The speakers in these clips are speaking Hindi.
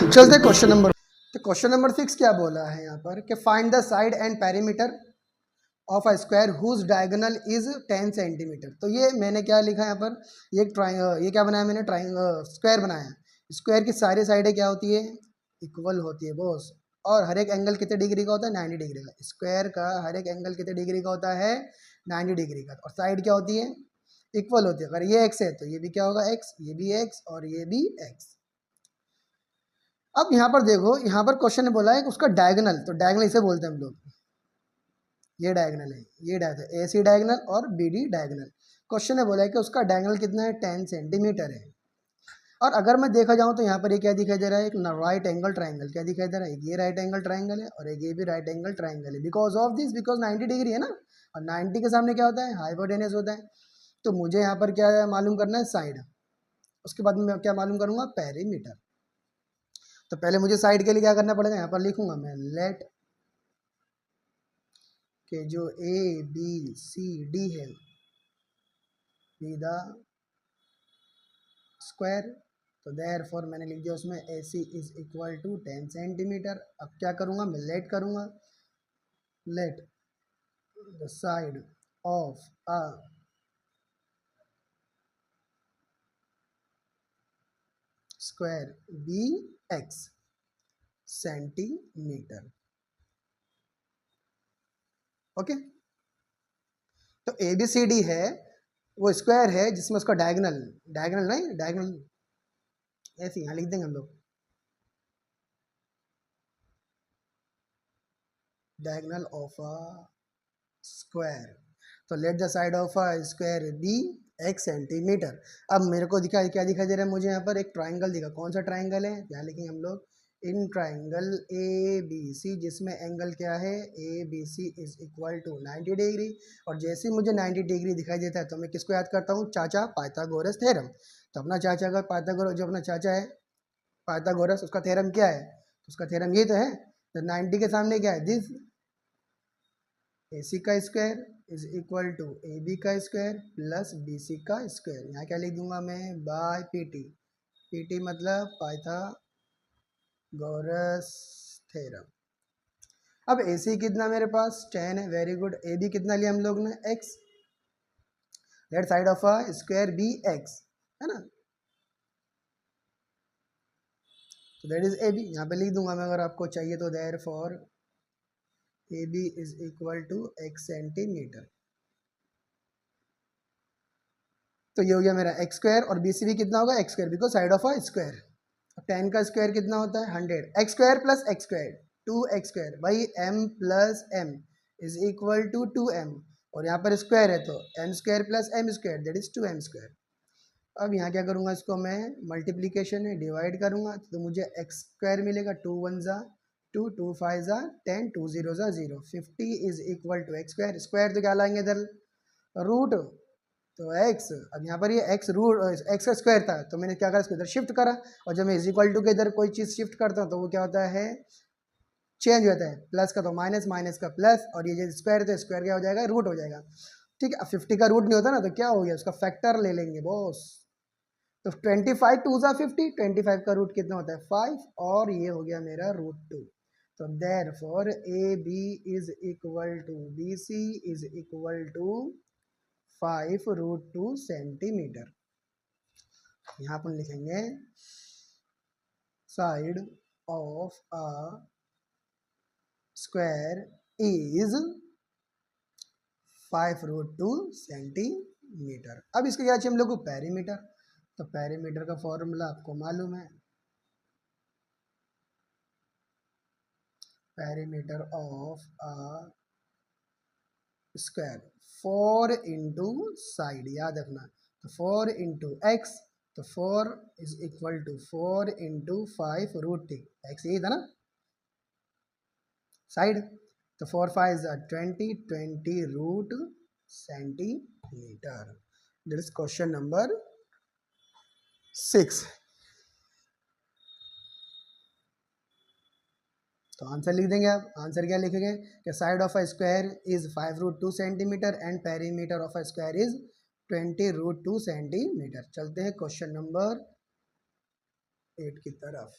चलते क्वेश्चन नंबर। तो क्वेश्चन नंबर 6 क्या बोला है यहाँ पर कि find the side and perimeter of a square whose diagonal is 10 centimetre. तो ये मैंने क्या लिखा है यहाँ पर, ये क्या बनाया मैंने, स्क्वायर बनाया। स्क्वायर की सारी साइडें क्या होती है, इक्वल होती है बॉस। और हर एक एंगल कितने डिग्री का होता है, 90 डिग्री का। स्क्वायर का हर एक एंगल कितने डिग्री का होता है, 90 डिग्री का। और साइड क्या होती है, इक्वल होती है। अगर ये एक्स है तो ये भी क्या होगा एक्स, ये भी एक्स और ये भी एक्स। अब यहाँ पर देखो, यहाँ पर क्वेश्चन ने बोला है कि उसका डायगोनल, तो डायगोनल इसे बोलते हैं हम लोग, ये डायगोनल है, ये डायगोनल, ए सी डायगोनल और बी डी डायगोनल। क्वेश्चन ने बोला है कि उसका डायगोनल कितना है, 10 सेंटीमीटर है। और अगर मैं देखा जाऊँ तो यहाँ पर ये क्या दिखाई दे रहा है, एक राइट एंगल ट्राइंगल। क्या दिखाई दे रहा है, ये राइट एंगल ट्राइंगल है और एक ये भी राइट एंगल ट्राइंगल है। Because of this, because 90 degree है ना, और 90 के सामने क्या होता है, हाइपोटेनस होता है। तो मुझे यहाँ पर क्या मालूम करना है, साइड। उसके बाद में मैं क्या मालूम करूँगा, पेरीमीटर। तो पहले मुझे साइड के लिए क्या करना पड़ेगा, यहाँ पर लिखूंगा मैं लेट के जो ए बी सी डी है बी द स्क्वायर। तो देयरफॉर मैंने लिख दिया उसमें A C is equal to 10 centimetre. अब क्या करूँगा, मैं लेट करूँगा, let the side of a square be x centimetre. Okay, तो ए बी सी डी है, वो स्क्वायर है जिसमें उसका डायगोनल, डायगोनल नहीं, डायगोनल ऐसे यहाँ लिख देंगे हम लोग, डायगोनल ऑफ अ स्क्वायर। तो let the side of a square be x centimetre. अब मेरे को दिखा, क्या दिखाई दे रहा है मुझे यहाँ पर, एक ट्राइंगल दिखा। कौन सा ट्राइंगल है, यहाँ लिखेंगे हम लोग, in triangle A B C, जिसमें एंगल क्या है, A B C is equal to 90 degree. और जैसे ही मुझे 90 डिग्री दिखाई देता है तो मैं किसको याद करता हूँ, चाचा पाइथागोरस थ्योरम। तो अपना चाचा का पाइथागोरस, जो अपना चाचा है पाइथागोरस, उसका थ्योरम क्या है, उसका थ्योरम ये तो है। तो 90 के सामने क्या है, दिस ए सी का square is equal to A B का स्क्वायर प्लस बी सी का स्क्वायर। यहाँ क्या लिख दूंगा मैं, by P T. P T मतलब पाइथागोरस थ्योरम। अब ए सी कितना मेरे पास 10 है, वेरी गुड। ए बी कितना लिया हम लोग ने, x. Let side of a square be x, है ना, तो दैट इज ए बी। यहाँ पे लिख दूंगा मैं, अगर आपको चाहिए तो, therefore A B is equal to x centimetre. तो ये हो गया मेरा एक्स स्क्वायर, और बी सी भी कितना होगा, x square, because side of a square. 10 का स्क्वायर कितना होता है, 100। X square plus x square, 2x square by m plus m is equal to 2m। और यहाँ पर स्क्वायर है तो m square plus m square, that is 2m square. अब यहाँ क्या करूँगा, इसको मैं मल्टीप्लीकेशन है, डिवाइड करूँगा तो मुझे एक्स स्क्वायर मिलेगा, 2 1 ज़ा 2, 2 5 ज़ा 10, 2 0 ज़ा 0, 50 is equal to x square. Square तो क्या लाएंगे इधर, रूट। तो x, अब यहाँ पर ये x रूट x का स्क्वायर था, तो मैंने क्या करा, इसको इधर शिफ्ट करा। और जब मैं इज इक्वल टू के इधर कोई चीज़ शिफ्ट करता हूँ तो वो क्या होता है, चेंज होता है। प्लस का तो माइनस, माइनस का प्लस, और ये जो स्क्वायर तो स्क्वायर क्या हो जाएगा, रूट हो जाएगा। ठीक है, अब 50 का रूट नहीं होता ना, तो क्या हो गया, उसका फैक्टर ले लेंगे बॉस। तो 25 2 ज़ा 50, 25 का रूट कितना होता है, 5, और ये हो गया मेरा √2। तो therefore A B is equal to B C is equal to 5 √2 centimetre. यहाँ पर लिखेंगे side of a square is 5 √2 centimetre. अब इसके क्या चाहिए हम लोग को, पेरीमीटर। तो पेरीमीटर का फॉर्मूला आपको मालूम है, perimeter of a square 4 into side, याद रखना। तो 4 इंटू एक्स, तो 4 is equal to 4 into 5 √2, x यही था ना साइड। तो 4 5 20, 20 root centimetre. That is question number 6। तो आंसर लिख देंगे आप। आंसर क्या लिखेंगे कि side of a square is 5√2 centimetre and perimeter of a square is 20√2 centimetre. चलते हैं क्वेश्चन नंबर 8 की तरफ।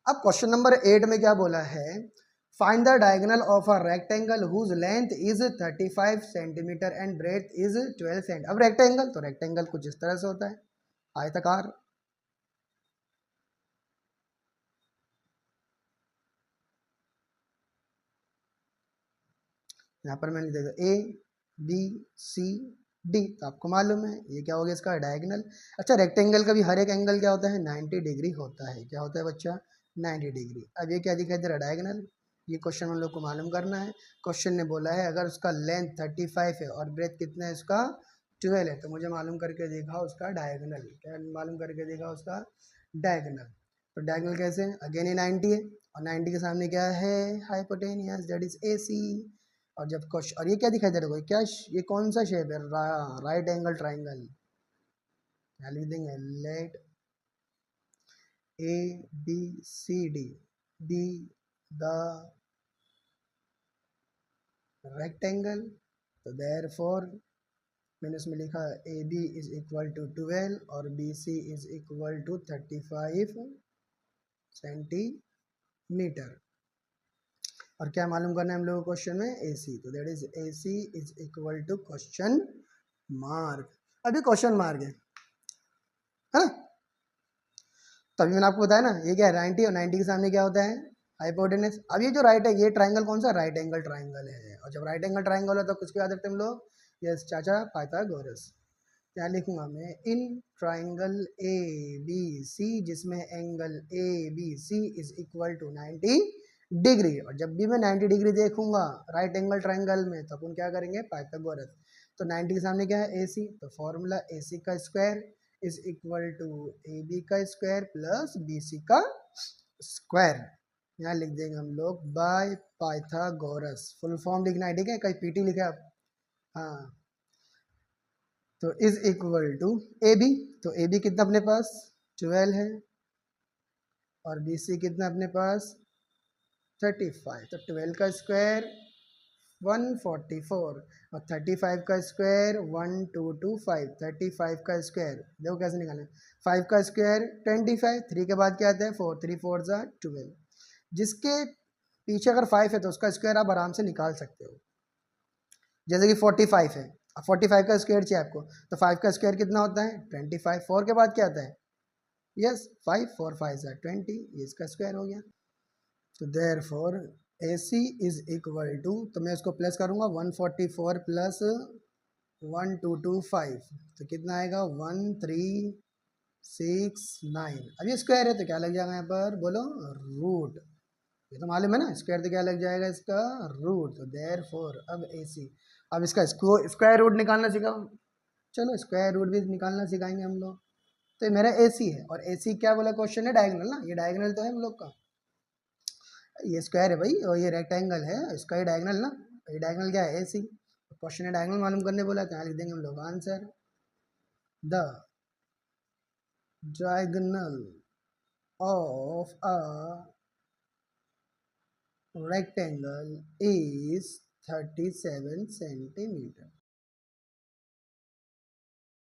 अब क्वेश्चन नंबर 8 में क्या बोला है, find the diagonal of a rectangle whose length is 35 centimetre and breadth is 12 cent. अब रेक्टेंगल, तो रेक्टेंगल कुछ इस तरह से होता है, आयताकार। यहाँ पर मैंने देखा ए बी सी डी, तो आपको मालूम है ये क्या हो गया, इसका डायगोनल। अच्छा, रेक्टेंगल का भी हर एक एंगल क्या होता है, 90 डिग्री होता है। क्या होता है बच्चा, 90 डिग्री। अब ये क्या दिखाई दे रहा है, डायगोनल। ये क्वेश्चन हम लोग को मालूम करना है। क्वेश्चन ने बोला है अगर उसका लेंथ 35 है और ब्रेथ कितना है उसका 12 है, तो मुझे मालूम करके देखा उसका डायगोनल। क्या मालूम करके देखा उसका डायगोनल। तो डायगोनल कैसे, अगेन ये 90 है और 90 के सामने क्या है, हाइपोटेनियस, दैट इज ए सी। और जब क्वेश्चन, और ये क्या दिखाई दे रहा है, क्या ये कौन सा शेप है, राइट एंगल ट्राइंगल। क्या लिख देंगे, let A B C D be the rectangle. तो देयरफॉर मैंने उसमें लिखा A B is equal to 12 और B C is equal to 35 centimetre. और क्या मालूम करना है हम लोगों को क्वेश्चन में, ए सी। तो that is A C is equal to question mark. अभी क्वेश्चन मार्क है ना। तो अभी मैंने आपको बताया ना, ये क्या है 90 और 90 के सामने क्या होता है, हाइपोटेनस। अब ये जो राइट है, ये ट्राइंगल कौन सा, राइट एंगल ट्राइंगल है। और जब राइट एंगल ट्राइंगल हो तो किसको याद रखते हैं हम लोग, यस चाचा, पाइथागोरस। क्या लिखूंगा मैं, in triangle A B C जिसमें angle A B C is equal to 90 degree. और जब भी मैं 90 डिग्री देखूंगा राइट एंगल ट्राइंगल में, तो अपन क्या करेंगे, पाइथागोरस। तो 90 के सामने क्या है, ए सी। तो फॉर्मूला ए सी का square is equal to A B का स्क्वायर प्लस बी सी का स्क्वायर। यहाँ लिख देंगे हम लोग बाय पाइथागोरस। फुल फॉर्म लिखना है, ठीक है, कहीं पीटी लिखे आप। हाँ, तो is equal to A B. तो ए बी कितना अपने पास 12 है और बी सी कितना अपने पास 35। तो 12 का स्क्वायर 144 और 35 का स्क्वायर 1225। 35 का स्क्वायर देखो कैसे निकालें, 5 का स्क्वायर 25, 3 के बाद क्या आता है 4, 3 4 ज़ा 12। जिसके पीछे अगर 5 है तो उसका स्क्वायर आप आराम से निकाल सकते हो। जैसे कि 45 है, अब 45 का स्क्वायर चाहिए आपको, तो 5 का स्क्वायर कितना होता है 25। 4 के बाद क्या आता है, यस 5, 4 5 ज़ा 20, ये इसका स्क्वायर हो गया। तो therefore A C is equal to, तो मैं इसको प्लस करूँगा 144 प्लस 1225, तो कितना आएगा 1369। अब ये स्क्वायर है तो क्या लग जाएगा यहाँ पर, बोलो रूट। ये तो मालूम है ना, स्क्वायर तो क्या लग जाएगा इसका, रूट। तो देयर फोर अब ए सी, अब इसका स्क्वायर रूट निकालना सीखा। चलो स्क्वायर रूट भी निकालना सिखाएंगे हम लोग। तो ये मेरा ए सी है और ए सी क्या बोला क्वेश्चन है, डायगोनल ना, ये डायगोनल तो है हम लोग का। ये स्क्वायर है भाई और ये रेक्टेंगल है, इसका ये डायगोनल ना। ये डायगोनल क्या है, ए सी। क्वेश्चन है डायगोनल मालूम करने बोला, तो यहाँ लिख देंगे हम लोग answer, the diagonal of a rectangle is 37 centimetre.